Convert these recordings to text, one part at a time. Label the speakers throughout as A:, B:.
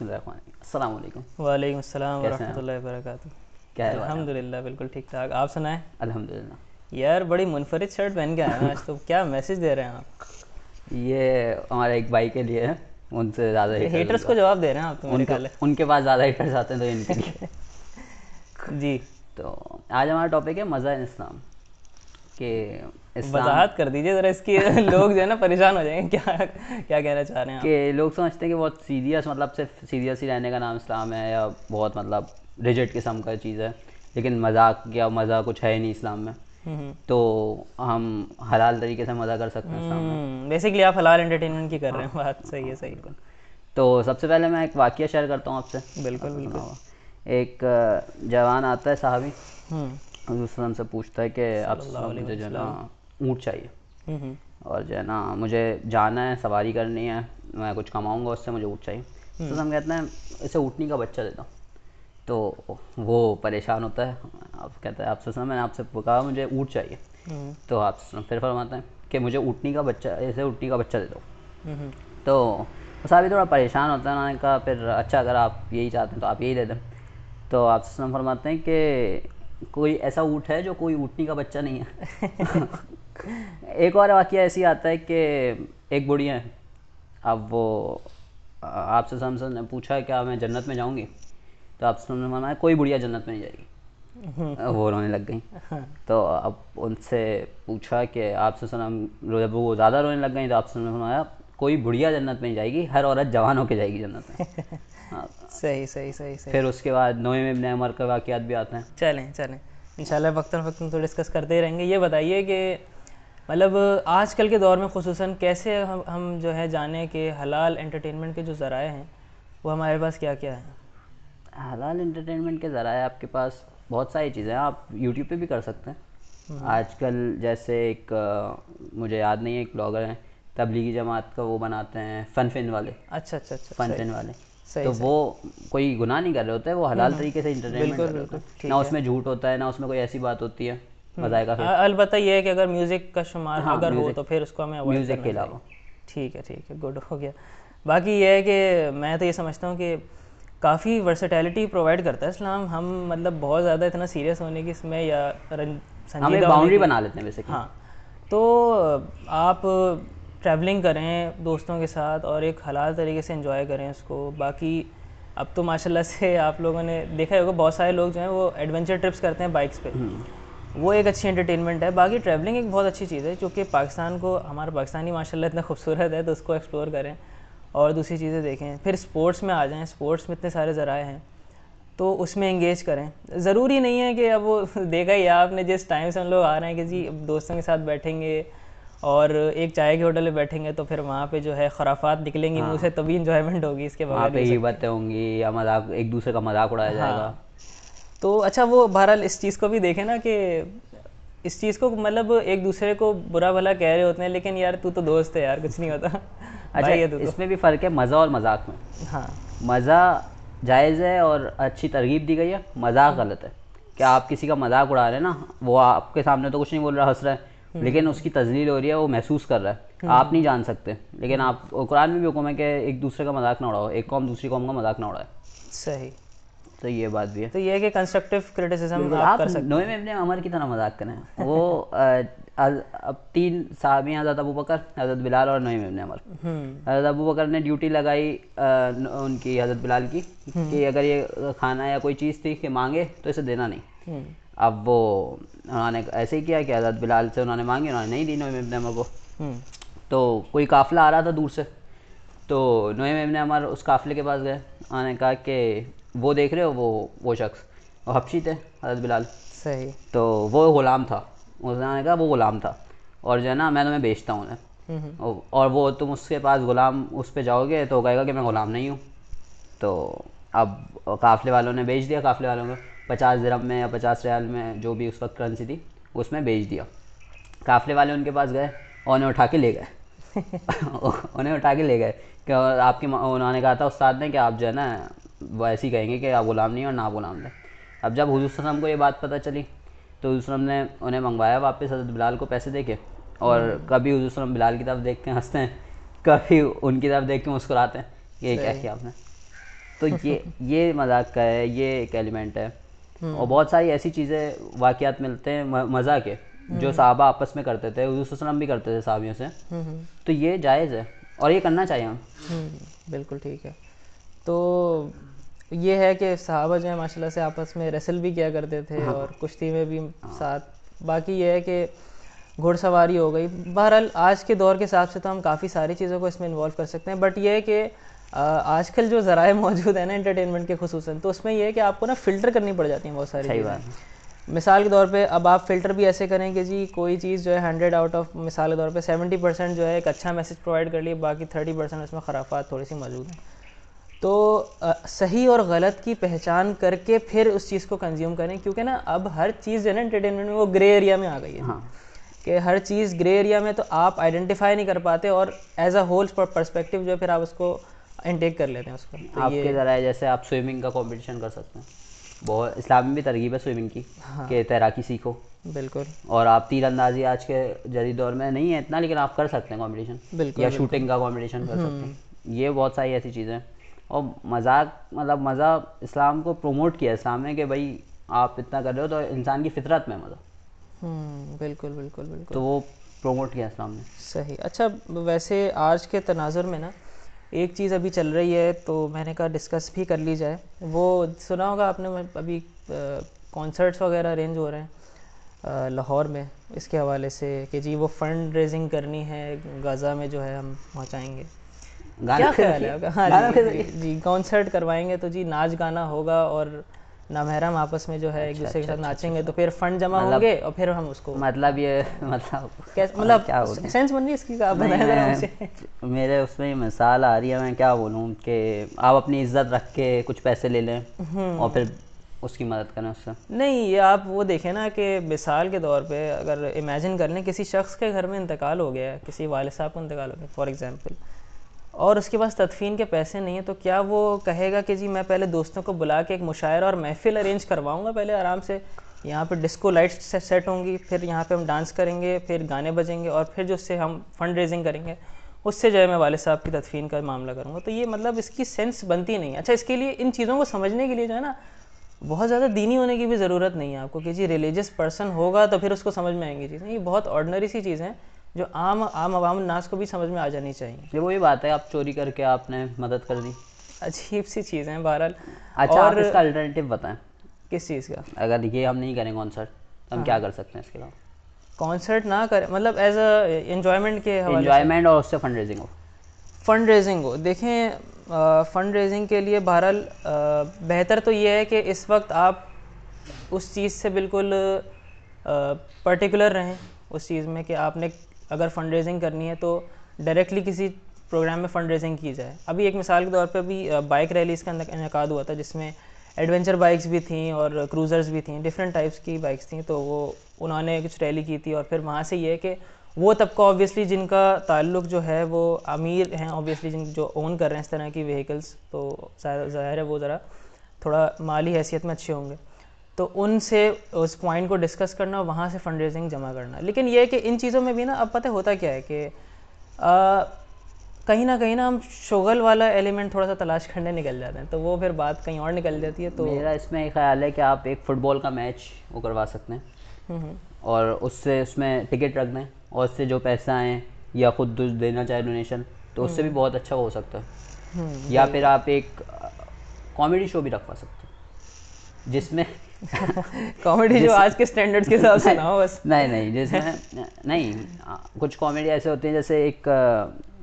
A: अस्सलाम वालेकुम।
B: वालेकुम अस्सलाम
A: कैसे हैं आप?
B: वरहमतुल्लाहि वबरकातुहू।
A: क्या है भाई आप?
B: अल्हम्दुलिल्लाह बिल्कुल ठीक ठाक। आप सुनाएं?
A: अल्हम्दुलिल्लाह।
B: यार बड़ी मुनफरिद शर्ट पहन के आए हो आज तो, क्या मैसेज दे रहे हैं आप?
A: ये हमारे एक भाई के लिए है, उनसे ज़्यादा
B: अच्छा,
A: हीटर्स
B: हेटर्स को जवाब दे रहे हैं आप तो मेरे
A: उनके
B: ख्याल है।
A: उनके पास ज़्यादा हीटर्स आते हैं तो इनके लिए।
B: जी।
A: तो आज हमारा टॉपिक है मज़ा इन इस्लाम के। इस्लाम
B: वजाहत कर दीजिए ज़रा इसकी। लोग जो है ना परेशान हो जाएंगे, क्या क्या कहना चाह रहे हैं आप?
A: के लोग समझते हैं कि बहुत सीरियस, मतलब सिर्फ सीरियस ही रहने का नाम इस्लाम है, या बहुत मतलब रिजिड किस्म का चीज़ है, लेकिन मजाक या मज़ा कुछ है ही नहीं इस्लाम में।
B: हम्म।
A: तो हम हलाल तरीके से मज़ा कर सकते हैं इस्लाम में।
B: बेसिकली आप हलाल एंटरटेनमेंट की कर रहे
A: हाँ
B: हैं, बात सही
A: हाँ
B: है, सही
A: बिल्कुल।
B: है।
A: तो सबसे पहले मैं एक वाक़या शेयर करता हूँ आपसे,
B: बिल्कुल
A: आपने सुना
B: बिल्कुल।
A: होगा। एक जवान आता है सहाबी,
B: हम्म।
A: हज़रत सल्लल्लाहु से पूछता है कि आप
B: सल्लल्लाहु अलैहि
A: मुझे जो है ना
B: वसल्लम।
A: ऊँट चाहिए,
B: हम्म।
A: और जो है ना मुझे जाना है, सवारी करनी है, मैं कुछ कमाऊँगा उससे, मुझे ऊँट चाहिए। तो हम कहते हैं इसे ऊँटनी का बच्चा दे दो। तो वो परेशान होता है, आप कहता है आपसे सुना, मैंने आपसे कहा मुझे ऊँट चाहिए।
B: हम्म।
A: तो आप फिर फरमाते हैं कि मुझे ऊँटनी का बच्चा, ऐसे ऊँटनी का बच्चा दे दो।
B: हम्म।
A: तो मुसाफिर थोड़ा परेशान होता है, उन्होंने कहा फिर अच्छा अगर आप यही चाहते हैं तो आप यही दे दें। तो आप वसल्लम फरमाते हैं कि कोई ऐसा ऊँट है जो कोई ऊँटनी का बच्चा नहीं है। एक और वाक़या ऐसी आता है कि एक बुढ़िया है, अब वो आपसे समसन ने पूछा क्या मैं जन्नत में जाऊंगी? तो आप ने फरमाया कोई बुढ़िया जन्नत में नहीं जाएगी। वो रोने लग गई। तो अब उनसे पूछा कि आपसे सनम, जब वो ज़्यादा रोने लग गई तो आपसे फरमाया कोई बुढ़िया जन्नत में नहीं जाएगी, हर औरत जवान होकर जाएगी जन्नत में। हाँ।
B: सही सही सही सही।
A: फिर उसके बाद नोए इब्न उमर के वाक़यात भी आते हैं।
B: चलें चलें, इंशाल्लाह वक्तन वक्तन तो डिस्कस करते ही रहेंगे। ये बताइए कि मतलब आजकल के दौर में ख़ुसूसन कैसे हम जो है जाने कि हलाल एंटरटेनमेंट के जो ज़राए हैं वो हमारे पास क्या क्या हैं?
A: हलाल एंटरटेनमेंट के ज़राए आपके पास बहुत सारी चीज़ें हैं, आप यूट्यूब पे भी कर सकते हैं। आजकल जैसे एक मुझे याद नहीं है, एक ब्लॉगर हैं तबलीगी जमात का, वो बनाते हैं फ़न फिन वाले,
B: अच्छा अच्छा अच्छा,
A: फ़न
B: सही
A: फिन वाले।
B: सही
A: तो
B: सही।
A: वो कोई गुनाह नहीं कर रहे होते, वो हलाल तरीके से इंटरटेनमेंट
B: बिल्कुल
A: कर रहे होते
B: बिल्कुल
A: हैं, ना
B: ठीक है।
A: उसमें झूठ होता है, ना उसमें कोई ऐसी बात होती है बज़ायक़ा ख़ैर।
B: अलबत्ता ये है कि अगर म्यूज़िक का शुमार
A: हाँ
B: अगर हो
A: म्यूज़िक,
B: तो फिर उसको हमें अवॉइड
A: म्यूज़िक के
B: करना चाहिए।
A: अलावा।
B: ठीक है, गुड हो गया। बाकी ये है कि मैं तो ये समझता हूँ कि काफ़ी वर्सेटैलिटी प्रोवाइड करता है इस्लाम। हम मतलब बहुत ज़्यादा इतना सीरियस होने की इसमें या
A: हम एक
B: संजीदा होने
A: बाउंड्री
B: की।
A: बना लेते हैं बेसिकली।
B: हाँ। तो आप ट्रैवलिंग करें दोस्तों के साथ और एक हलाल तरीके से एंजॉय करें उसको। बाकी अब तो माशाल्लाह से आप लोगों ने देखा ही होगा, बहुत सारे लोग जो हैं वो एडवेंचर ट्रिप्स करते हैं बाइक्स पे। वो एक अच्छी एंटरटेनमेंट है। बाकी ट्रैवलिंग एक बहुत अच्छी चीज़ है, क्योंकि पाकिस्तान को, हमारा पाकिस्तानी माशाल्लाह इतना खूबसूरत है, तो उसको एक्सप्लोर करें और दूसरी चीज़ें देखें। फिर स्पोर्ट्स में आ जाएं, स्पोर्ट्स में इतने सारे ज़राए हैं तो उसमें एंगेज करें। ज़रूरी नहीं है कि अब वो देखा ही है आपने, जिस टाइम से हम लोग आ रहे हैं कि जी अब दोस्तों के साथ बैठेंगे और एक चाय के होटल में बैठेंगे तो फिर वहाँ पे जो है खराफात निकलेंगी मुंह से,
A: हाँ,
B: तभी इंजॉयमेंट होगी, इसके
A: वहाँ
B: बगैर नहीं
A: पे
B: हो सकती।
A: ग़ीबतें होंगी या मजाक, एक दूसरे का मजाक उड़ाया जाएगा।
B: हाँ। तो अच्छा, वो बहरहाल इस चीज़ को भी देखें ना कि इस चीज़ को मतलब एक दूसरे को बुरा भला कह रहे होते हैं, लेकिन यार तू तो दोस्त है यार, कुछ नहीं होता।
A: अच्छा,
B: भाई है तू तो।
A: इसमें भी फ़र्क है मज़ा और मजाक में।
B: हाँ।
A: मज़ा जायज़ है और अच्छी तरगीब दी गई है, मजाक गलत है। क्या आप किसी का मजाक उड़ा रहे हैं ना, वो आपके सामने तो कुछ नहीं बोल रहा, हंस रहा है, लेकिन उसकी तजलील हो रही है, वो महसूस कर रहा है, आप नहीं जान सकते। लेकिन आप, कुरान में भी हुक्म है कि एक दूसरे का मजाक ना उड़ाओ, एक कौम दूसरी कौम का मजाक ना उड़ाए।
B: सही।
A: तो ये बात भी है।
B: तो ये है कि कंस्ट्रक्टिव क्रिटिसिज्म
A: बिल्कुल,
B: आप
A: आप
B: कर सकते
A: नोए में
B: हैं।
A: अपने अमर की तरह मजाक करें। वो अब तीन साहबी हैं, हज़रत अबू बकर, हज़रत बिलाल और नोए इब्न अमर। हज़रत अबू बकर ने ड्यूटी लगाई उनकी, हज़रत बिलाल की, कि अगर ये खाना या कोई चीज़ थी कि मांगे तो इसे देना नहीं। अब वो उन्होंने ऐसे ही किया कि हज़रत बिलाल से उन्होंने मांगी, उन्होंने नहीं दी नोए इब्न अमर को। तो कोई काफ़िला आ रहा था दूर से, तो नोए इब्न अमर उस काफ़िले के पास गए, उन्होंने कहा कि वो देख रहे हो, वो शख्स, वो हबशी थे हज़रत बिलाल।
B: सही।
A: तो वो ग़ुलाम था, उसने कहा वो ग़ुलाम था, और जो है ना मैं तुम्हें बेचता हूँ उन्हें, और वो तुम उसके पास ग़ुलाम उस पे जाओगे तो वो कहेगा कि मैं ग़ुलाम नहीं हूँ। तो अब काफ़िले वालों ने बेच दिया, काफ़िले वालों को 50 दिरहम में या 50 रियाल में, जो भी उस वक्त करेंसी थी, उसमें बेच दिया। काफ़िले वाले उनके पास गए और उन्हें उठा के ले गए। उन्हें उठा के ले गए कि आपकी उन्होंने कहा था उस्ताद ने कि आप जो है ना वो ऐसे ही कहेंगे कि आप ग़ुलाम नहीं हो और ना आप ग़ुलाम थे। अब जब हुज़ूर सल्लल्लाहु अलैहि वसल्लम को ये बात पता चली तो हुज़ूर सल्लल्लाहु अलैहि वसल्लम ने उन्हें मंगवाया वापस, हज़रत बिलाल को पैसे देके। और कभी हुज़ूर सल्लल्लाहु अलैहि वसल्लम बिलाल की तरफ देख के हंसते हैं, कभी उनकी तरफ देख के मुस्कुराते हैं, ये क्या
B: सही।
A: किया आपने। तो ये मजाक का है, ये एक एलिमेंट है। और बहुत सारी ऐसी चीज़ें वाक़यात मिलते हैं मज़ा के, जो सहाबा आपस में करते थे, हुज़ूर सल्लल्लाहु अलैहि वसल्लम भी करते थे सहाबियों से। तो ये जायज़ है और ये करना चाहिए हम।
B: बिल्कुल ठीक है। तो ये है कि सहाबा जो है माशाल्लाह से आपस में रेसल भी किया करते थे और कुश्ती में भी साथ। बाकी ये है कि घुड़सवारी हो गई। बहरहाल आज के दौर के हिसाब से तो हम काफ़ी सारी चीज़ों को इसमें इन्वॉल्व कर सकते हैं, बट ये है कि आजकल जो ज़राए मौजूद है ना एंटरटेनमेंट के खुसूसन, तो उसमें ये है कि आपको ना फ़िल्टर करनी पड़ जाती हैं बहुत सारी
A: सही
B: चीज़ें।
A: बात है।
B: मिसाल के तौर पे अब आप फ़िल्टर भी ऐसे करें कि जी कोई चीज़ जो है 100 आउट ऑफ, मिसाल के तौर पे 70% जो है एक अच्छा मैसेज प्रोवाइड कर लिए, बाकी 30% उसमें खराफात थोड़ी सी मौजूद हैं। तो सही और गलत की पहचान करके फिर उस चीज़ को कंज्यूम करें, क्योंकि ना अब हर चीज़ जो है ना एंटरटेनमेंट में वो ग्रे एरिया में आ गई है।
A: हाँ,
B: कि हर चीज़ ग्रे एरिया में, तो आप आइडेंटिफाई नहीं कर पाते और एज अ होल पर्सपेक्टिव जो है फिर आप उसको इनटेक कर लेते हैं उसको। तो
A: आपके ज़रा जैसे आप स्विमिंग का कंपटीशन कर सकते हैं, बहुत इस्लाम में भी तरगीब है स्विमिंग की, कि तैराकी सीखो।
B: बिल्कुल
A: और आप तीरंदाजी आज के जदीद दौर में नहीं है इतना, लेकिन आप कर सकते हैं कंपटीशन,
B: बिल्कुल
A: या शूटिंग का कंपटीशन कर सकते हैं। ये बहुत सारी ऐसी चीज़ें हैं। और मजाक मतलब मज़ा इस्लाम को प्रमोट किया इस्लाम ने, कि भाई आप इतना कर रहे हो तो इंसान की फितरत में मज़ा,
B: बिल्कुल बिल्कुल बिल्कुल
A: तो वो प्रोमोट किया इस्लाम ने।
B: सही। अच्छा, वैसे आज के तनाजुर में ना एक चीज़ अभी चल रही है, तो मैंने कहा डिस्कस भी कर ली जाए। वो सुना होगा आपने, अभी कॉन्सर्ट्स वगैरह अरेंज हो रहे हैं लाहौर में, इसके हवाले से कि जी वो फंड रेजिंग करनी है, गाज़ा में जो है हम पहुंचाएंगे। क्या ख्याल है आपका? हाँ जी जी, कॉन्सर्ट करवाएंगे तो जी नाच गाना होगा और नामहरम आपस में जो है एक दूसरे के साथ नाचेंगे, तो फिर फंड जमा होंगे और फिर हम उसको
A: मतलब ये मतलब
B: कैसे, मतलब
A: क्या बोलूं,
B: सेंस बन रही है इसकी? आप
A: नहीं
B: बताएं ज़रा मुझे।
A: मेरे उसमें ही मिसाल आ रही है, मैं क्या बोलूं कि आप अपनी इज्जत रख के कुछ पैसे ले लें और फिर उसकी मदद करें उससे।
B: नहीं, ये आप वो देखें ना कि मिसाल के तौर पे अगर इमेजिन कर लें किसी शख्स के घर में इंतकाल हो गया है, किसी वालिद साहब का इंतकाल हो गया फॉर एग्जांपल, और उसके पास तदफीन के पैसे नहीं है, तो क्या वो कहेगा कि जी मैं पहले दोस्तों को बुला के एक मुशायरा और महफिल अरेंज करवाऊंगा पहले आराम से, यहाँ पे डिस्को लाइट्स सेट होंगी, फिर यहाँ पे हम डांस करेंगे, फिर गाने बजेंगे, और फिर जो उससे हम फंड रेजिंग करेंगे, उससे जो है मैं वालिद साहब की तदफीन का मामला करूँगा? तो ये मतलब इसकी सेंस बनती नहीं। अच्छा, इसके लिए इन चीज़ों को समझने के लिए जो है ना बहुत ज़्यादा दीनी होने की भी ज़रूरत नहीं है आपको कि जी रिलीजियस पर्सन होगा तो फिर उसको समझ में आएंगी चीज़ें। ये बहुत ऑर्डिनरी सी चीज़ें हैं जो आम अवाम नास को भी समझ में आ जानी चाहिए।
A: ये वही बात है, आप चोरी करके आपने मदद कर दी।
B: अजीब सी चीज़ें हैं बहरहाल।
A: अच्छा, आप
B: और
A: इसका अल्टरनेटिव बताएं,
B: किस चीज़ का?
A: अगर ये हम नहीं करें कॉन्सर्ट तो हम क्या कर सकते हैं इसके अलावा?
B: कॉन्सर्ट ना करें मतलब एज अ एन्जॉयमेंट के हवाले से
A: एंजॉयमेंट और उससे फंड रेजिंग हो।
B: फ़ंड रेजिंग हो, देखें फ़ंड रेजिंग के लिए बहरहाल बेहतर तो ये है कि इस वक्त आप उस चीज़ से बिल्कुल पर्टिकुलर रहें उस चीज़ में कि आपने अगर फ़ंड रेजिंग करनी है तो डायरेक्टली किसी प्रोग्राम में फ़ंड रेजिंग की जाए। अभी एक मिसाल के तौर पे अभी बाइक रैलीज़ का इनेकाद हुआ था जिसमें एडवेंचर बाइक्स भी थी और क्रूज़र्स भी थी, डिफरेंट टाइप्स की बाइक्स थी, तो वो उन्होंने कुछ रैली की थी और फिर वहाँ से ये है कि वो तबका ऑब्वियसली जिनका ताल्लुक जो है वो अमीर हैं, ऑब्वियसली जिन जो ओन कर रहे हैं इस तरह की व्हीकल्स, तो ज़ाहिर है वो ज़रा थोड़ा माली हैसियत में अच्छे होंगे, तो उनसे उस पॉइंट को डिस्कस करना, वहाँ से फंड रेजिंग जमा करना। लेकिन ये है कि इन चीज़ों में भी ना अब पता होता क्या है कि कहीं ना हम शुगल वाला एलिमेंट थोड़ा सा तलाश करने निकल जाते हैं, तो वो फिर बात कहीं और निकल जाती है। तो
A: मेरा इसमें एक ख्याल है कि आप एक फ़ुटबॉल का मैच वो करवा सकते हैं और उससे उसमें टिकट रख दें, और उससे जो पैसा आए या खुद देना चाहे डोनेशन, तो उससे भी बहुत अच्छा हो सकता है। या फिर आप एक कॉमेडी शो भी रखवा सकते हैं जिसमें
B: कॉमेडी जो आज के स्टैंडर्ड्स के हिसाब से ना हो बस।
A: नहीं जिसमें नहीं, कुछ कॉमेडी ऐसे होती है, जैसे एक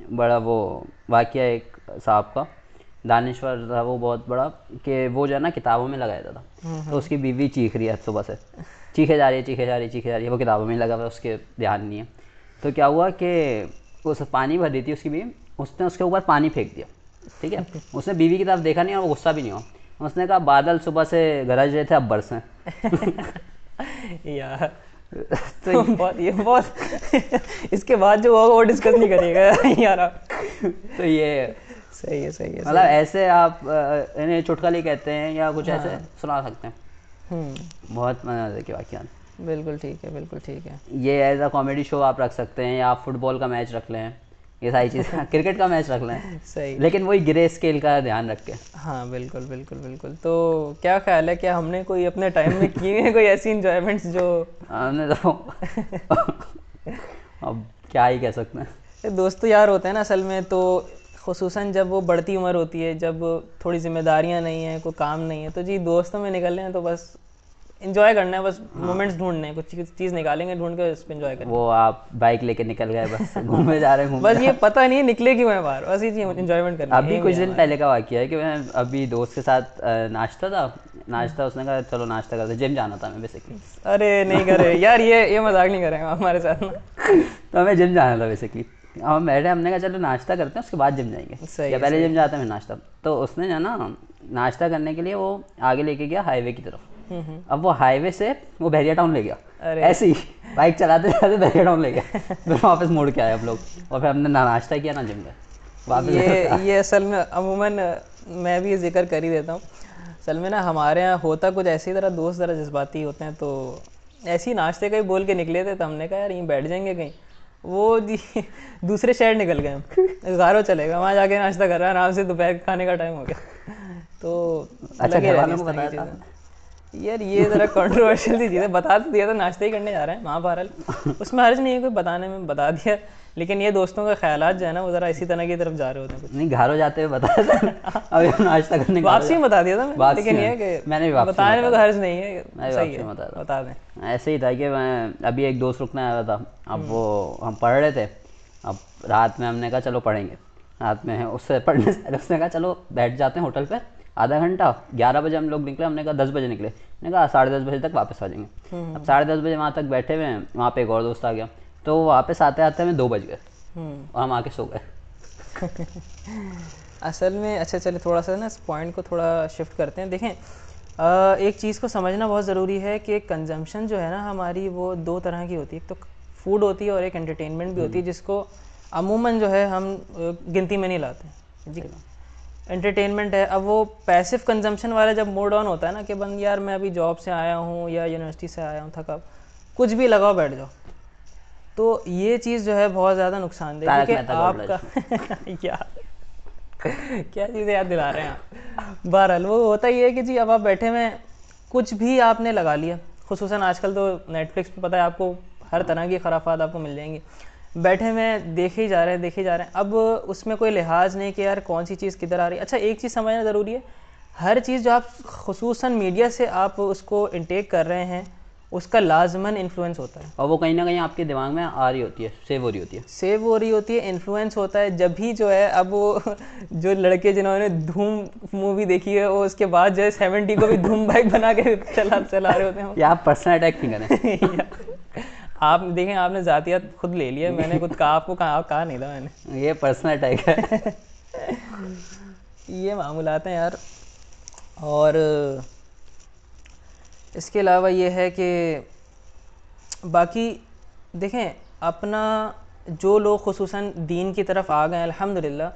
A: बड़ा वो वाकया एक साहब का, दानिश्वर था वो बहुत बड़ा, कि वो जो है ना किताबों में लगाया था, तो उसकी बीवी चीख रही है सुबह से, चीखे जा रही है, वो किताबों में लगा हुआ है, उसके ध्यान नहीं है। तो क्या हुआ कि उस पानी भर दी थी उसकी बीवी, उसने उसके ऊपर पानी फेंक दिया, ठीक है। उसने बीवी की तरफ देखा नहीं और वो गुस्सा भी नहीं हुआ, उसने कहा बादल सुबह से गरज रहे थे अब बरसें।
B: यार तो ये बहुत इसके बाद जो होगा वो डिस्कस नहीं करिएगा यार आप।
A: तो ये
B: सही है
A: मतलब ऐसे आप इन्हें चुटकुले कहते हैं या कुछ ऐसे सुना सकते हैं। बहुत मज़े की वाकया।
B: बिल्कुल ठीक है, बिल्कुल ठीक है।
A: ये एज अ कॉमेडी शो आप रख सकते हैं, या आप फुटबॉल का मैच रख लें, ये सारी चीज़ें क्रिकेट का मैच रख लें
B: सही।
A: लेकिन वही ग्रे स्केल का ध्यान रख के।
B: हाँ बिल्कुल बिल्कुल बिल्कुल। तो क्या ख्याल है, क्या हमने कोई अपने टाइम में किए हैं कोई ऐसी इंजॉयमेंट्स जो
A: हमने तो अब क्या ही कह सकते हैं।
B: ये दोस्त यार होते हैं ना असल में, तो खुसूसन जब वो बढ़ती उम्र होती है, जब थोड़ी जिम्मेदारियां नहीं हैं, कोई काम नहीं है, तो जी दोस्तों में निकलने हैं तो बस इंजॉय करना है, बस मोमेंट्स ढूंढने हैं, कुछ चीज़ निकालेंगे ढूंढ के उस पर इंजॉय करेंगे।
A: वो आप बाइक लेके निकल गए बस घूमने जा रहे हैं
B: बस ये पता नहीं है निकले क्यों है बाहर, बस ये चीज़ इंजॉयमेंट करनी है।
A: अभी कुछ दिन पहले का वाकया है कि मैं अभी दोस्त के साथ नाश्ता उसने कहा चलो नाश्ता करते, जिम जाना था मैं बेसिकली।
B: अरे नहीं करे यार, ये मजाक नहीं करेंगे हमारे साथ ना।
A: तो हमें जिम जाना था बेसिकली, हम बैठे, हमने कहा चलो नाश्ता करते हैं उसके बाद जिम जाएंगे, या पहले जिम जाते हैं फिर नाश्ता। तो उसने जो ना नाश्ता करने के लिए वो आगे लेके गया हाईवे की तरफ। अब वो हाईवे से वो बहरिया टाउन ले गया, ऐसे ही बाइक चलाते चलाते बहरिया टाउन ले गया। फिर वापस मुड़ के आए हम लोग, और फिर हमने ना नाश्ता किया ना जिम गए वापस।
B: ये असल में अमूमन मैं भी जिक्र कर ही देता हूँ, असल में ना हमारे यहाँ होता कुछ ऐसी तरह, दोस्त ज़रा जज्बाती होते हैं, तो ऐसे ही नाश्ते का ही बोल के निकले थे, तो हमने कहा यार यहीं बैठ जाएंगे कहीं, वो जी दूसरे शहर निकल गए हम, गारो चलेगा वहाँ जाके नाश्ता कर रहा है आराम से, दोपहर खाने का टाइम हो गया। तो
A: अच्छा घर वालों को बताया था
B: यार, ये ज़रा कंट्रोवर्शियल सी चीज़ है, बता तो दिया था नाश्ता ही करने जा रहे हैं महाभारत, उसमें हर्ज नहीं है कोई बताने में, बता दिया। लेकिन ये दोस्तों का ख्यालात जो है ना वो ज़रा इसी तरह की तरफ जा रहे होते हैं।
A: नहीं घर हो जाते हुए बताया था, अभी हम नाश्ता करने
B: वापसी में बता दिया था मैं, लेकिन ये कि
A: मैंने भी
B: बताने में कोई हर्ज नहीं है, सही है
A: बता
B: दें।
A: ऐसे ही था कि मैं अभी एक दोस्त रुकने आया था, अब वो हम पढ़ रहे थे, अब रात में हमने कहा चलो पढ़ेंगे, रात में उससे पढ़ने से उसने कहा चलो बैठ जाते हैं होटल पे आधा घंटा। 11 बजे हम लोग निकले, हमने कहा 10 बजे निकले, मैंने कहा 10:30 बजे तक वापस आ जाएंगे। अब 10:30 बजे वहाँ तक बैठे हुए हैं, वहाँ पे एक और दोस्त आ गया, तो वापस आते आते हमें 2 बज गए और हम आके सो गए।
B: असल में अच्छा चले थोड़ा सा ना इस पॉइंट को थोड़ा शिफ्ट करते हैं। देखें एक चीज़ को समझना बहुत ज़रूरी है कि कंजम्पशन जो है ना हमारी, वो 2 तरह की होती है, एक तो फूड होती है और एक एंटरटेनमेंट भी होती है, जिसको अमूमन जो है हम गिनती में नहीं लाते जी। एंटरटेनमेंट है, अब वो पैसिव कंजम्पशन वाला जब मोड ऑन होता है ना कि बंद यार मैं अभी जॉब से आया हूँ या यूनिवर्सिटी से आया हूँ, थका, कुछ भी लगाओ बैठ जाओ, तो ये चीज़ जो है बहुत ज़्यादा नुकसानदेह है, क्योंकि आपका यार क्या चीज़ें याद दिला रहे हैं आप। बहरहाल वो होता ही है कि जी अब आप बैठे में कुछ भी आपने लगा लिया, खुसूसन आजकल तो नेटफ्लिक्स पे पता है आपको हर तरह की खराफात आपको मिल जाएंगी, बैठे में देखे ही जा रहे हैं। अब उसमें कोई लिहाज नहीं कि यार कौन सी चीज़ किधर आ रही है। अच्छा एक चीज़ समझना ज़रूरी है, हर चीज़ जो आप खुसूसन मीडिया से आप उसको इंटेक कर रहे हैं उसका लाजमन इन्फ्लुएंस होता है,
A: और वो कहीं ना कहीं आपके दिमाग में आ रही होती है, सेव हो रही होती है,
B: इन्फ्लुएंस होता है। जब भी जो है अब वो जो लड़के जिन्होंने धूम मूवी देखी है वो उसके बाद जो है 70 को भी धूम बाइक बना के चला रहे होते हैं।
A: या आप पर्सनल अटैक नहीं करें।
B: आप देखें आपने ज़ातियात खुद ले लिया, मैंने खुद कहा, आपको कहा नहीं था मैंने,
A: ये पर्सनल अटैक है।
B: ये मामूलात हैं यार। और इसके अलावा ये है कि बाकी देखें अपना जो लोग खुसूसन दीन की तरफ आ गए अल्हम्दुलिल्लाह,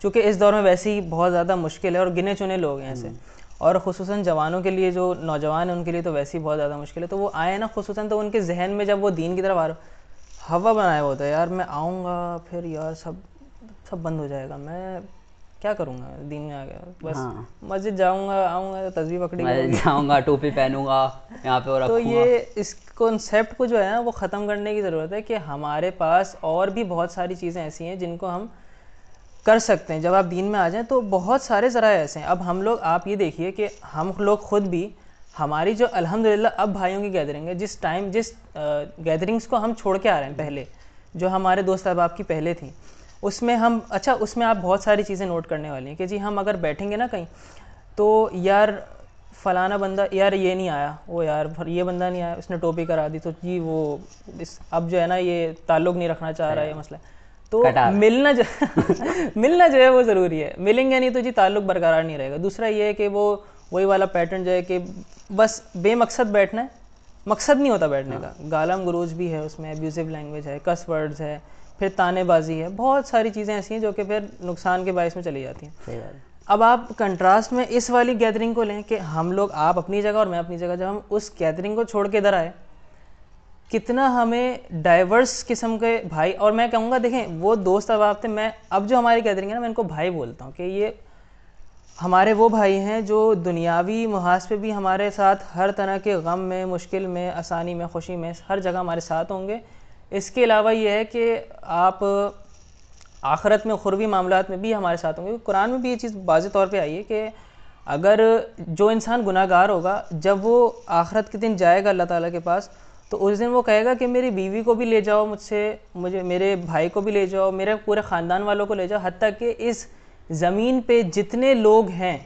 B: चूँकि इस दौर में वैसे ही बहुत ज़्यादा मुश्किल है और गिने चुने लोग हैं ऐसे, और खुसूसन जवानों के लिए, जो नौजवान हैं उनके लिए तो वैसे ही बहुत ज़्यादा मुश्किल है, तो वो आए ना खुसूसन, तो उनके जहन में जब वो दीन की तरफ आ रहा हवा बनाया होता है, यार मैं आऊँगा फिर यार सब बंद हो जाएगा, मैं क्या करूँगा दीन में आ गया, बस
A: हाँ।
B: मस्जिद जाऊँगा आऊँगा तस्बीह पकड़ी
A: जाऊँगा टोपी पहनूंगा यहाँ पे और
B: तो ये इस कॉन्सेप्ट को जो है ना वो ख़त्म करने की ज़रूरत है कि हमारे पास और भी बहुत सारी चीज़ें ऐसी हैं जिनको हम कर सकते हैं। जब आप दीन में आ जाएं तो बहुत सारे ज़राए ऐसे हैं। अब हम लोग, आप ये देखिए कि हम लोग खुद भी, हमारी जो अल्हम्दुलिल्लाह अब भाइयों की गैदरिंग है, जिस गैदरिंग्स को हम छोड़ के आ रहे हैं पहले, जो हमारे दोस्त अहबाब की पहले थी, उसमें हम, अच्छा उसमें आप बहुत सारी चीज़ें नोट करने वाली हैं कि जी हम अगर बैठेंगे ना कहीं तो यार फ़लाना बंदा यार ये नहीं आया, वो यार ये बंदा नहीं आया, उसने टोपी करा दी, तो जी वो अब जो है ना ये ताल्लुक़ नहीं रखना चाह रहा है, ये मसला। तो मिलना जो है वो ज़रूरी है, मिलेंगे नहीं तो जी ताल्लुक़ बरकरार नहीं रहेगा। दूसरा ये है कि वो वही वाला पैटर्न जो है कि बस बेमकसद बैठना है, मकसद नहीं होता बैठने का, गालम गलौज भी है उसमें, अब्यूजिव लैंग्वेज है, कस वर्ड्स है, फिर तानेबाजी है, बहुत सारी चीज़ें ऐसी हैं जो कि फिर नुकसान के बायस में चली जाती हैं। अब आप कंट्रास्ट में इस वाली गैदरिंग को लें कि हम लोग, आप अपनी जगह और मैं अपनी जगह, जब हम उस गैदरिंग को छोड़ के इधर आए कितना हमें डाइवर्स किस्म के भाई, और मैं कहूँगा देखें वो दोस्त अब आप थे, मैं अब जो हमारी गैदरिंग है ना मैं इनको भाई बोलता हूँ कि ये हमारे वो भाई हैं जो दुनियावी मुहाज पे भी हमारे साथ हर तरह के गम में, मुश्किल में, आसानी में, खुशी में, हर जगह हमारे साथ होंगे। इसके अलावा ये है कि आप आखिरत में खुरवी मामलात में भी हमारे साथ होंगे। कुरान में भी ये चीज़ वाज़े तौर पे आई है कि अगर जो इंसान गुनाहगार होगा, जब वो आखिरत के दिन जाएगा अल्लाह ताला के पास, तो उस दिन वो कहेगा कि मेरी बीवी को भी ले जाओ मुझसे, मुझे मेरे भाई को भी ले जाओ, मेरे पूरे ख़ानदान वालों को ले जाओ, हत्ता कि इस ज़मीन पे जितने लोग हैं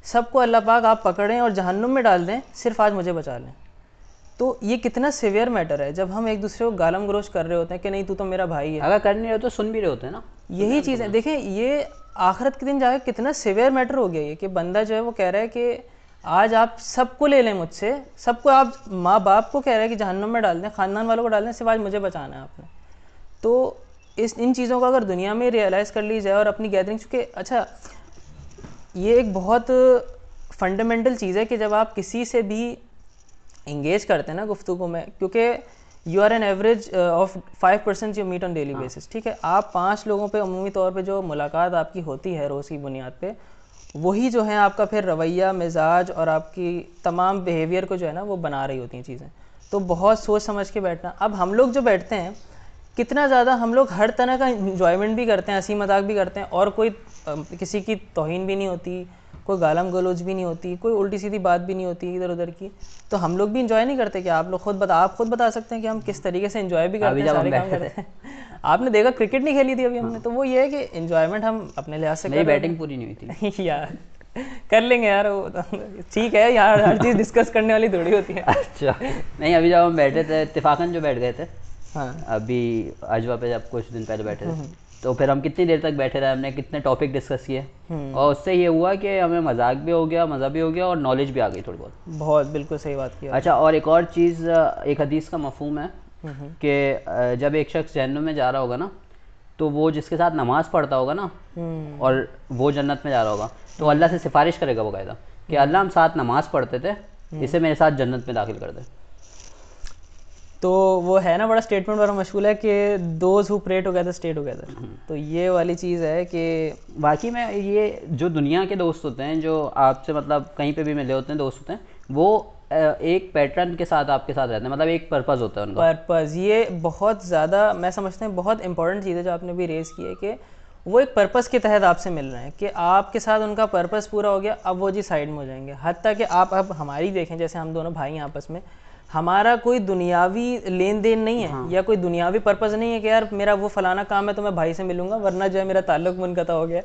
B: सबको अल्लाह पाक आप पकड़ें और जहन्नुम में डाल दें, सिर्फ आज मुझे बचा लें। तो ये कितना सीवियर मैटर है जब हम एक दूसरे को गालम गलोच कर रहे होते हैं कि नहीं तू तो मेरा भाई है।
A: अगर कर नहीं रहे तो सुन भी रहे होते हैं ना,
B: यही चीज़ है। देखें ये आखिरत के दिन जाके कितना सीवियर मैटर हो गया ये कि बंदा जो है वो कह रहा है कि आज आप सबको ले लें मुझसे, सबको, आप माँ बाप को कह रहा है कि जहन्नुम में डाल दें, ख़ानदान वालों को डाल दें, सिर्फ आज मुझे बचाना है आपने। तो इन चीज़ों को अगर दुनिया में रियलाइज़ कर ली जाए और अपनी गैदरिंग, चूँकि अच्छा ये एक बहुत फंडामेंटल चीज़ है कि जब आप किसी से भी इंगेज करते हैं ना गुफ्तगू में, क्योंकि you are an average of 5% you meet on daily basis, ठीक है, आप 5 लोगों पे अमूमी तौर पे जो मुलाकात आपकी होती है रोज़ की बुनियाद पे, वही जो है आपका फिर रवैया, मिजाज और आपकी तमाम बिहेवियर को जो है ना वो बना रही होती हैं चीज़ें। तो बहुत सोच समझ के बैठना। अब हम लोग जो बैठते हैं कितना ज़्यादा हम लोग हर तरह का इंजॉयमेंट भी करते हैं, हंसी मजाक भी करते हैं, और कोई किसी की तौहीन भी नहीं होती, कोई गालम गलोच भी नहीं होती, कोई उल्टी सीधी बात भी नहीं होती इधर उधर की। तो हम लोग भी इंजॉय नहीं करते क्या? आप लोग आप खुद बता सकते हैं कि हम किस तरीके से इंजॉय भी करते हैं, सारे काम करते हैं। आपने देखा क्रिकेट नहीं खेली थी अभी हमने, तो वो ये है कि इंजॉयमेंट हम अपने लिहाज से
A: मेरी बैटिंग पूरी नहीं हुई थी
B: यार कर लेंगे यार वो ठीक है यार, हर चीज़ डिस्कस करने वाली थोड़ी होती है।
A: अच्छा नहीं, अभी जब हम बैठे थे इत्तेफाकन जो बैठ गए थे,
B: हाँ
A: अभी अजवा पे जब कुछ दिन पहले बैठे थे, तो फिर हम कितनी देर तक बैठे रहे, हमने कितने टॉपिक डिस्कस किए, और उससे ये हुआ कि हमें मजाक भी हो गया, मज़ा भी हो गया, और नॉलेज भी आ गई थोड़ी बहुत।
B: बिल्कुल सही बात की।
A: अच्छा, और एक और चीज़, एक हदीस का मफहूम है कि जब एक शख्स जहन्नुम में जा रहा होगा ना, तो वो जिसके साथ नमाज पढ़ता होगा ना, और वो जन्नत में जा रहा होगा, तो अल्लाह से सिफारिश करेगा वो कायदा कि अल्लाह हम साथ नमाज पढ़ते थे, इसे मेरे साथ जन्नत में दाखिल कर दे।
B: तो वो है ना बड़ा स्टेटमेंट बड़ा मशहूर है कि those who pray together stay together. तो ये वाली चीज़ है कि
A: बाकी में ये जो दुनिया के दोस्त होते हैं, जो आपसे मतलब कहीं पे भी मिले होते हैं, दोस्त होते हैं, वो एक पैटर्न के साथ आपके साथ रहते हैं, मतलब एक पर्पज़ होता है उनका।
B: पर्पज़ ये बहुत ज़्यादा मैं समझते हैं बहुत इंपॉर्टेंट चीज़ है जो आपने भी रेज़ की है कि वो एक पर्पज़ के तहत आपसे मिल रहे हैं कि आपके साथ उनका पर्पज़ पूरा हो गया, अब वो जी साइड में हो जाएंगे। हत्ता कि आप अब हमारी देखें, जैसे हम दोनों भाई हैं आपस में, हमारा कोई दुनियावी लेन देन नहीं है, हाँ। या कोई दुनियावी पर्पज़ नहीं है कि यार मेरा वो फलाना काम है तो मैं भाई से मिलूंगा, वरना जो है मेरा ताल्लुक़ मुनक़ता हो गया।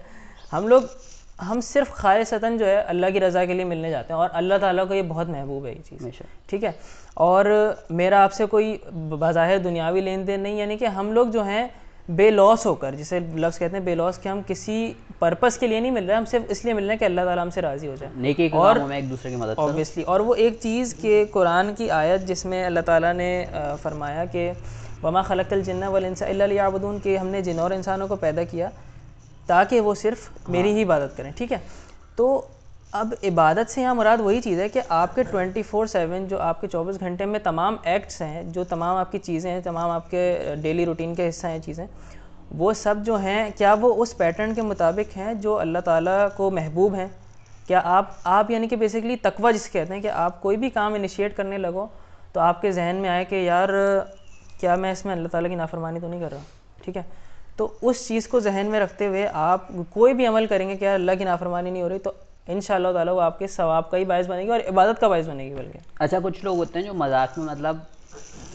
B: हम सिर्फ खालिसतन जो है अल्लाह की रज़ा के लिए मिलने जाते हैं, और अल्लाह ताला को ये बहुत महबूब है ये चीज़, ठीक है। और मेरा आपसे कोई बज़ाहिर दुनियावी लेन देन नहीं, यानी कि हम लोग जो हैं बेलॉस होकर, जिसे लफ्ज़ कहते हैं बेलॉस, कि हम किसी पर्पस के लिए नहीं मिल रहे हैं, हम सिर्फ इसलिए मिल रहे हैं कि अल्लाह ताला हमसे राज़ी हो जाए,
A: नेकी के कामों में एक दूसरे की मदद
B: ऑब्वियसली। और वो एक चीज़ के कुरान की आयत जिसमें अल्लाह ताला ने फरमाया कि वमा खलक़तल जिन्ना वल इंसा इल्ला लियअबुदून, कि हमने जिन और इंसानों को पैदा किया ताकि वो सिर्फ मेरी ही इबादत करें, ठीक है। तो अब इबादत से यहाँ मुराद वही चीज़ है कि आपके 24/7 जो आपके 24 घंटे में तमाम एक्ट्स हैं, जो तमाम आपकी चीज़ें हैं, तमाम आपके डेली रूटीन के हिस्सा हैं चीज़ें, वो सब जो हैं क्या वो उस पैटर्न के मुताबिक हैं जो अल्लाह ताला को महबूब हैं? क्या आप यानी कि बेसिकली तकवा जिसे कहते हैं कि आप कोई भी काम इनिशिएट करने लगो तो आपके जहन में आए कि यार क्या मैं इसमें अल्लाह ताला की नाफरमानी तो नहीं कर रहा, ठीक है। तो उस चीज़ को जहन में रखते हुए आप कोई भी अमल करेंगे कि यार अल्लाह की नाफरमानी नहीं हो रही, तो इंशाअल्लाह ताला वो आपके सवाब का ही बायस बनेगी और इबादत का बायस बनेगी बल्कि।
A: अच्छा, कुछ लोग होते हैं जो मजाक में मतलब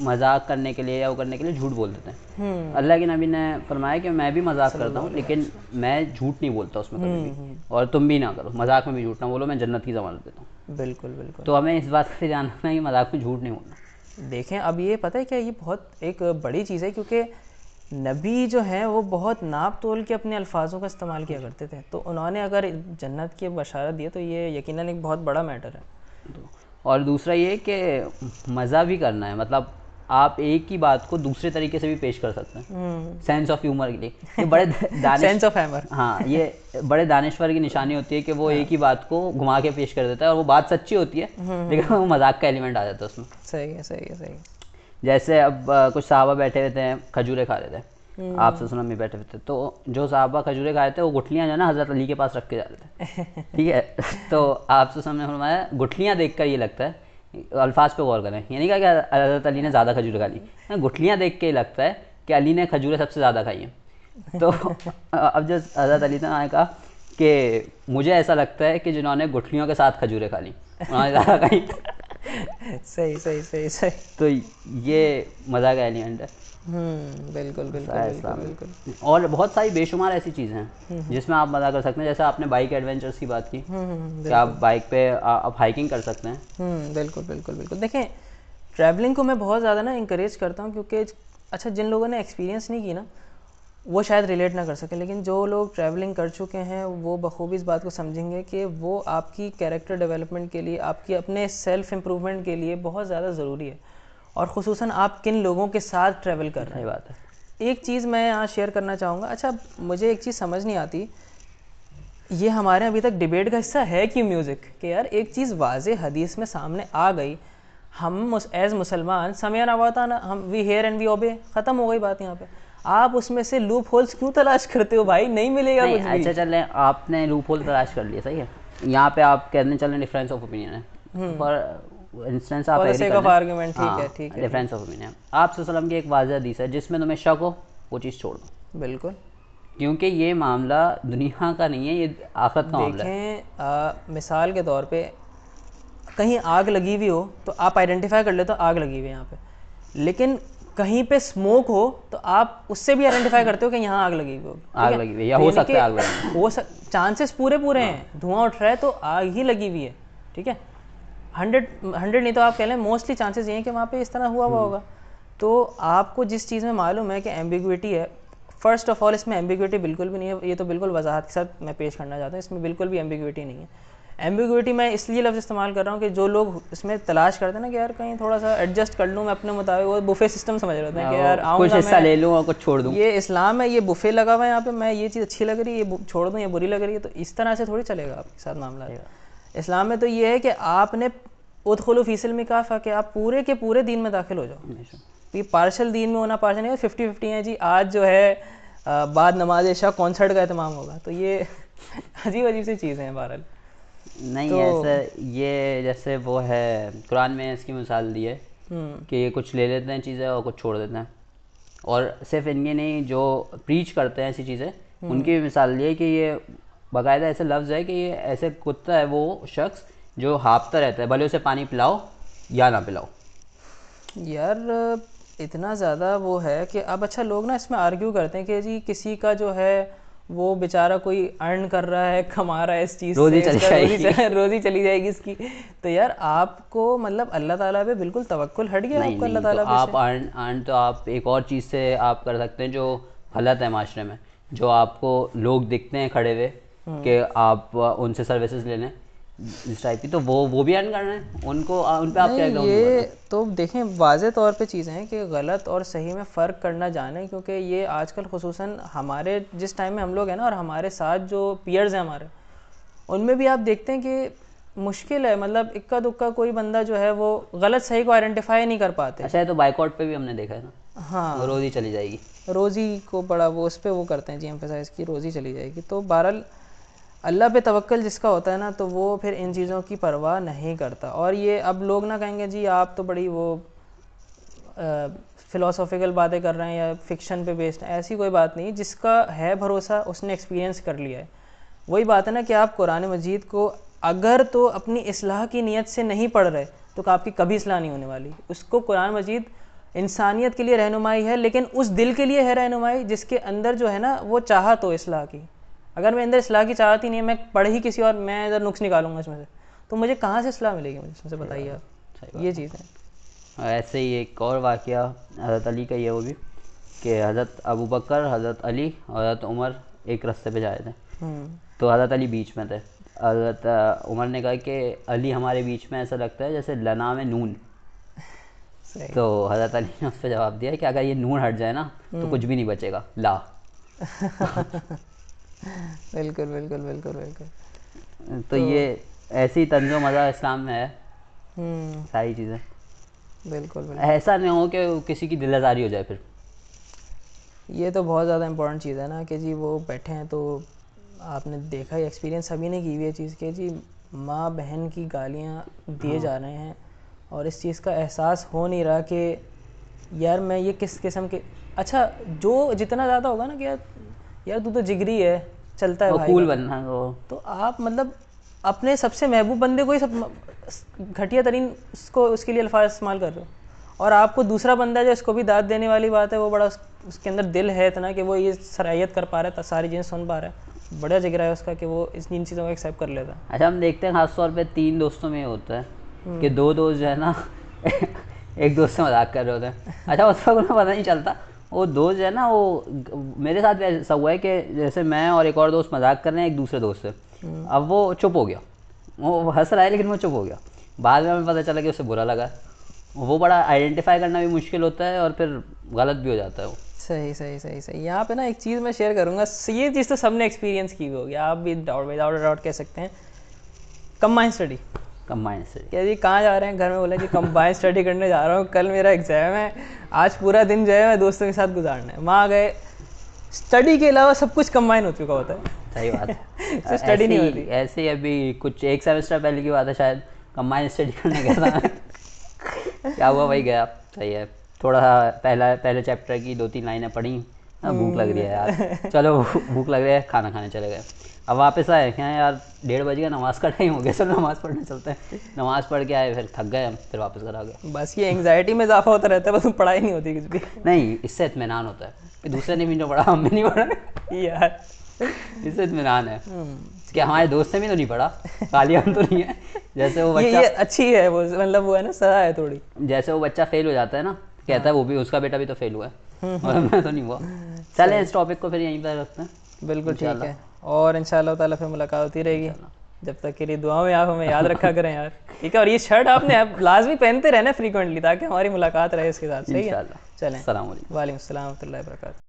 A: मजाक करने के लिए या वो करने के लिए झूठ बोल देते हैं। अल्लाह के नबी ने फरमाया कि मैं भी मजाक करता हूँ, लेकिन मैं झूठ नहीं बोलता उसमें कभी भी, और तुम भी ना करो, मजाक में भी झूठ ना बोलो, मैं जन्नत की ज़मानत देता हूँ।
B: बिल्कुल बिल्कुल।
A: तो हमें इस बात से जानना है कि मजाक में झूठ नहीं बोलना।
B: देखें अब ये पता है क्या, ये बहुत एक बड़ी चीज़ है, क्योंकि नबी जो हैं वो बहुत नाप तोल के अपने अल्फाजों का इस्तेमाल किया करते थे, तो उन्होंने अगर जन्नत की बशारत दी तो ये यकीनन एक बहुत बड़ा मैटर है।
A: और दूसरा ये कि मज़ा भी करना है, मतलब आप एक ही बात को दूसरे तरीके से भी पेश कर सकते हैं, सेंस ऑफ ह्यूमर के लिए। ये बड़े
B: सेंस ऑफ हैमर,
A: हाँ, ये बड़े दानिश्वर की निशानी होती है कि वो एक ही बात को घुमा के पेश कर देता है, और वो बात सच्ची होती है लेकिन वो मजाक का एलिमेंट आ जाता है उसमें।
B: सही है, सही है, सही है।
A: जैसे अब कुछ सहाबा बैठे हुए थे, खजूरें खा रहे थे, आप सल्लल्लाहु में बैठे हुए थे, तो जो सहाबा खजूरें खा रहे थे वो गुठलियाँ जो है ना हज़रत अली के पास रख के जा रहे थे, ठीक है। तो आप सल्लल्लाहु ने फरमाया गुठलियाँ देख कर ये लगता है, अल्फाज पे गौर करें, ये नहीं कहा कि हज़रत अली ने ज़्यादा खजूरें खा ली, गुठलियाँ देख के ही लगता है कि अली ने खजूरें सबसे ज़्यादा खाई हैं। तो अब जो हज़रत अली ने कहा कि मुझे ऐसा लगता है कि जिन्होंने गुठलियों के साथ खजूरें खा ली उन्होंने ज़्यादा खाई।
B: सही सही सही सही।
A: तो ये मज़ा का एलिमेंट है
B: बिल्कुल बिल्कुल
A: इस्लाम
B: बिल्कुल
A: में।
B: बिल्कुल।
A: और बहुत सारी बेशुमार ऐसी चीज़ें हैं जिसमें आप मज़ा कर सकते हैं, जैसे आपने बाइक एडवेंचर्स की बात की कि आप बाइक पे आप हाइकिंग कर सकते हैं।
B: बिल्कुल बिल्कुल बिल्कुल। देखें, ट्रैवलिंग को मैं बहुत ज़्यादा ना इंकरेज करता हूँ, क्योंकि अच्छा जिन लोगों ने एक्सपीरियंस नहीं की ना वो शायद रिलेट ना कर सकें, लेकिन जो लोग ट्रैवलिंग कर चुके हैं वो बखूबी इस बात को समझेंगे कि वो आपकी कैरेक्टर डेवलपमेंट के लिए, आपकी अपने सेल्फ इम्प्रूवमेंट के लिए बहुत ज़्यादा ज़रूरी है, और ख़ुसूसन आप किन लोगों के साथ ट्रैवल कर रहे हैं।
A: बात है।
B: एक चीज़ मैं यहाँ शेयर करना चाहूँगा। अच्छा, मुझे एक चीज़ समझ नहीं आती, ये हमारे अभी तक डिबेट का हिस्सा है कि म्यूज़िक कि यार एक चीज़ वाज़े हदीस में सामने आ गई, हम एज़ मुसलमान समय ना वाता ना, हम वी हेयर एंड वी ओबे, ख़त्म हो गई बात यहाँ पे। आप उसमें से लूप होल्स क्यों तलाश करते हो भाई? नहीं मिलेगा
A: नहीं
B: कुछ भी।
A: अच्छा चल आपने लूप होल तलाश कर लिया, सही है, यहाँ पे आप कहने चल रहे डिफरेंस ऑफ ओपिनियन है, फॉर इंस्टेंस आप
B: फॉर द
A: एग्री
B: सेक
A: कर
B: ऑफ
A: लें।
B: आर्गूमेंट, ठीक है
A: हाँ,
B: ठीक है
A: डिफरेंस ऑफ ओपिनियन, आप वसल्लम की एक वाज़ह हदीस है जिसमें तुम्हें शक हो वो चीज़ छोड़ दो,
B: बिल्कुल।
A: क्योंकि ये मामला दुनिया का नहीं है, ये आखिरत का मामला है।
B: देखें, मिसाल के तौर पे कहीं आग लगी हुई हो तो आप आइडेंटिफाई कर लेते हो आग लगी हुई है यहाँ पे, लेकिन कहीं पे स्मोक हो तो आप उससे भी आइडेंटिफाई करते हो कि यहाँ आग लगी हुई होगी, ठीक
A: आग
B: है।
A: लगी हुई है या
B: तो
A: हो
B: यानी
A: सकता
B: कि
A: है आग लगी हुई।
B: हो चांसेस पूरे पूरे हैं, धुआं उठ रहा है तो आग ही लगी हुई है, ठीक है। 100 नहीं तो आप कह लें मोस्टली चांसेस ये हैं कि वहाँ पे इस तरह हुआ होगा। तो आपको जिस चीज़ में मालूम है कि एम्बिग्विटी है, फ़र्स्ट ऑफ ऑल इसमें एम्बिग्विटी बिल्कुल भी नहीं है, ये तो बिल्कुल वजाहत के साथ मैं पेश करना चाहता हूँ, इसमें बिल्कुल भी एम्बिग्विटी नहीं है। एम्बिग्विटी मैं इसलिए लफ्ज़ इस्तेमाल कर रहा हूँ कि जो लोग इसमें तलाश करते हैं ना कि यार कहीं थोड़ा सा एडजस्ट कर लूँ मैं अपने मुताबिक, वो बुफे सिस्टम समझ रहे होते हैं कि यार
A: कुछ
B: आऊँगा
A: हिस्सा
B: मैं,
A: ले लूँ और कुछ छोड़ दूँ।
B: ये इस्लाम है, ये बुफे लगा हुआ है यहाँ पे, मैं ये चीज़ अच्छी लग रही है ये छोड़ दूँ, ये बुरी लग रही है, तो इस तरह से थोड़ी चलेगा आपके साथ मामला। इस्लाम में तो ये है कि आपने उदखुलू फी सिल्म काफ़ा, कि आप पूरे के पूरे दीन में दाखिल हो जाओ। ये पार्शल दीन में होना पार्शल नहीं, 50-50 है जी। आज जो है बाद नमाज इशा कॉन्सर्ट का एहतमाम होगा, तो ये अजीब अजीब सी चीज़ें हैं बहरहाल।
A: नहीं
B: तो
A: ऐसा, ये जैसे वो है कुरान में इसकी मिसाल दी है कि ये कुछ ले लेते हैं चीज़ें और कुछ छोड़ देते हैं, और सिर्फ इनके नहीं जो प्रीच करते हैं ऐसी चीज़ें उनकी भी मिसाल दी है कि ये बाकायदा ऐसे लफ्ज़ है कि ये ऐसे कुत्ता है वो शख्स जो हाँफता रहता है, भले उसे पानी पिलाओ या ना पिलाओ।
B: यार इतना ज़्यादा वो है कि अब अच्छा लोग ना इसमें आर्ग्यू करते हैं कि जी किसी का जो है वो बेचारा कोई अर्न कर रहा है, कमा रहा है इस चीज़
A: रोज़ी
B: से,
A: चली
B: इसका
A: जाएगी।
B: रोज़ी चली जाएगी इसकी। तो यार आपको मतलब अल्लाह ताला पे बिल्कुल तवक्कुल हट गया
A: नहीं
B: आपका अल्लाह
A: नहीं, तो
B: ताला पे
A: आप
B: से।
A: अर्न तो आप एक और चीज़ से आप कर सकते हैं जो गलत है माशरे में, जो आपको लोग दिखते हैं खड़े हुए कि आप उनसे सर्विसेज ले लें इस टाइप की, तो वो भी अर्न कर रहे हैं, उनको उन पे आप क्या
B: नहीं,
A: ग्राउंड
B: ये
A: करना।
B: तो देखें वाज़े तौर पे चीज़ें हैं कि गलत और सही में फ़र्क करना जाने, क्योंकि ये आजकल खुसूसन हमारे जिस टाइम में हम लोग हैं ना, और हमारे साथ जो पीयर्स हैं हमारे, उनमें भी आप देखते हैं कि मुश्किल है, मतलब इक्का दुक्का कोई बंदा जो है वो गलत सही को आइडेंटिफाई नहीं कर पाते।
A: अच्छा है, तो बाइकआउट पे भी हमने देखा है ना, वो
B: हाँ,
A: रोज़ ही चली जाएगी।
B: रोज़ी को बड़ा वो उस पर वो करते हैं जी, एम्फेसाइज की रोज़ी चली जाएगी। तो बहरहाल अल्लाह पे तवक्कल जिसका होता है ना, तो वो फिर इन चीज़ों की परवाह नहीं करता। और ये अब लोग ना कहेंगे जी आप तो बड़ी वो फ़िलोसॉफ़िकल बातें कर रहे हैं या फ़िक्शन पे बेस्ड है, ऐसी कोई बात नहीं। जिसका है भरोसा उसने एक्सपीरियंस कर लिया है। वही बात है ना कि आप कुरान मजीद को अगर तो अपनी इस्लाह की नीयत से नहीं पढ़ रहे तो आपकी कभी इस्लाह नहीं होने वाली। उसको कुरान मजीद इंसानियत के लिए रहनुमाई है, लेकिन उस दिल के लिए है रहनुमाई जिसके अंदर जो है ना वो चाहत हो इस्लाह की। अगर मेरे अंदर इस्लाह की चाहत ही नहीं है, मैं पढ़ ही किसी और मैं इधर नुक्स निकालूंगा इसमें से, तो मुझे कहाँ से इस्लाह मिलेगी मुझे, इसमें से बताइए आप। ये चीज़ है।
A: ऐसे ही एक और वाक़या हज़रत अली का ही है वो भी, कि हज़रत अबू बकर, हज़रत अली और हज़रत उमर एक रास्ते पे जा रहे थे, तो हज़रत अली बीच में थे। हज़रत उमर ने कहा कि अली हमारे बीच में ऐसा लगता है जैसे लना में नून।
B: सही।
A: तो हज़रत अली ने उस पर जवाब दिया कि अगर ये नून हट जाए ना तो कुछ भी नहीं बचेगा, ला।
B: बिल्कुल बिल्कुल बिल्कुल बिल्कुल।
A: तो ये ऐसी तंज़ो मज़ा इस्लाम में है,
B: हम्म
A: सारी चीज़ें।
B: बिल्कुल बिल्कुल।
A: ऐसा नहीं हो कि किसी की दिल आज़ारी हो जाए फिर।
B: ये तो बहुत ज़्यादा इम्पोर्टेंट चीज़ है ना कि जी वो बैठे हैं तो आपने देखा ही, एक्सपीरियंस सभी ने की हुई है चीज़ के जी, माँ बहन की गालियाँ दिए जा रहे हैं और इस चीज़ का एहसास हो नहीं रहा कि यार मैं ये किस किस्म के, अच्छा जो जितना ज़्यादा होगा ना कि यार यार तू तो जिगरी है, चलता है
A: वो
B: भाई
A: कूल
B: का
A: बनना वो।
B: तो आप मतलब अपने सबसे महबूब बंदे को ही सब घटिया तरीन उसको उसके लिए अल्फाज इस्तेमाल कर रहे हो, और आपको दूसरा बंदा जो इसको भी दाद देने वाली बात है वो बड़ा उसके अंदर दिल है इतना कि वो ये सराहियत कर पा रहा है, सारी चीज़ें सुन पा रहा है, बड़ा जिगरा है उसका कि वो इन चीज़ों को एक्सेप्ट कर लेता है।
A: अच्छा हम देखते हैं खास तौर पे 3 दोस्तों में ये होता है कि 2 दोस्त जो है ना एक दोस्त से मजाक कर रहे होते हैं। अच्छा उस वक्त उन्हें पता नहीं चलता, वो दोस्त जो है ना वो मेरे साथ भी ऐसा हुआ है कि जैसे मैं और एक और दोस्त मजाक कर रहे हैं एक दूसरे दोस्त से, अब वो चुप हो गया, वो हंस रहा है लेकिन वो चुप हो गया, बाद में हमें पता चला कि उसे बुरा लगा। वो बड़ा आइडेंटिफाई करना भी मुश्किल होता है और फिर गलत भी हो जाता है वो।
B: सही सही सही सही। यहाँ पे ना एक चीज़ मैं शेयर करूँगा, ये चीज़ तो सबने एक्सपीरियंस की हुई होगी, आप भी डाउट विदाउट डाउट कह सकते हैं, कंबाइंड स्टडी।
A: कंबाइंड से
B: क्या जी कहाँ जा रहे हैं, घर में बोला जी कंबाइंड स्टडी करने जा रहा हूँ, कल मेरा एग्जाम है, आज पूरा दिन जो है मैं दोस्तों के साथ गुजारना है, वहाँ गए, स्टडी के अलावा सब कुछ कंबाइन हो चुका होता है।
A: सही बात है।
B: तो स्टडी नहीं होती।
A: ऐसे ही अभी कुछ एक सेमेस्टर पहले की बात है शायद, कंबाइंड स्टडी करने गया था मैं। क्या हुआ भाई गया, सही है, थोड़ा सा पहले चैप्टर की 2-3 लाइनें पढ़ी, भूख लग रही है यार, चलो भूख लग रही है खाना खाने चले गए। अब वापस आए क्या यार 1:30 बज गया, नमाज़ का टाइम हो गया, चलो नमाज़ पढ़ने चलते हैं। नमाज़ पढ़ के आए, फिर थक गए हम, फिर वापस घर आ गए।
B: बस ये एंग्जाइटी में इजाफा होता रहता है, बस पढ़ाई नहीं होती कुछ भी।
A: नहीं इससे इत्मीनान होता है कि दूसरे ने भी नहीं पढ़ा, हम भी नहीं पढ़ा,
B: यार
A: इससे इत्मीनान है कि हमारे दोस्त ने भी तो नहीं पढ़ा, खाली हम तो नहीं है। जैसे वो बच्चा
B: ये अच्छी है, वो मतलब वो है ना, सजा है थोड़ी।
A: जैसे वो बच्चा फेल हो जाता है ना, कहता है वो भी उसका बेटा भी तो फेल हुआ है और मैं तो नहीं हुआ। चले इस टॉपिक को फिर यहीं पर रखते हैं।
B: बिल्कुल ठीक है, और इंशाल्लाह ताला फिर मुलाकात होती रहेगी, जब तक के लिए दुआ में आप हमें याद रखा करें यार, ठीक है। और ये शर्ट आपने अब लाजमी पहनते रहना फ्रीक्वेंटली ताकि हमारी मुलाकात रहे इसके साथ, सही है।
A: इंशाल्लाह।
B: चलें,
A: अस्सलाम वालेकुम।
B: वालेकुम अस्सलाम व रहमतुल्लाहि व बरकातहू।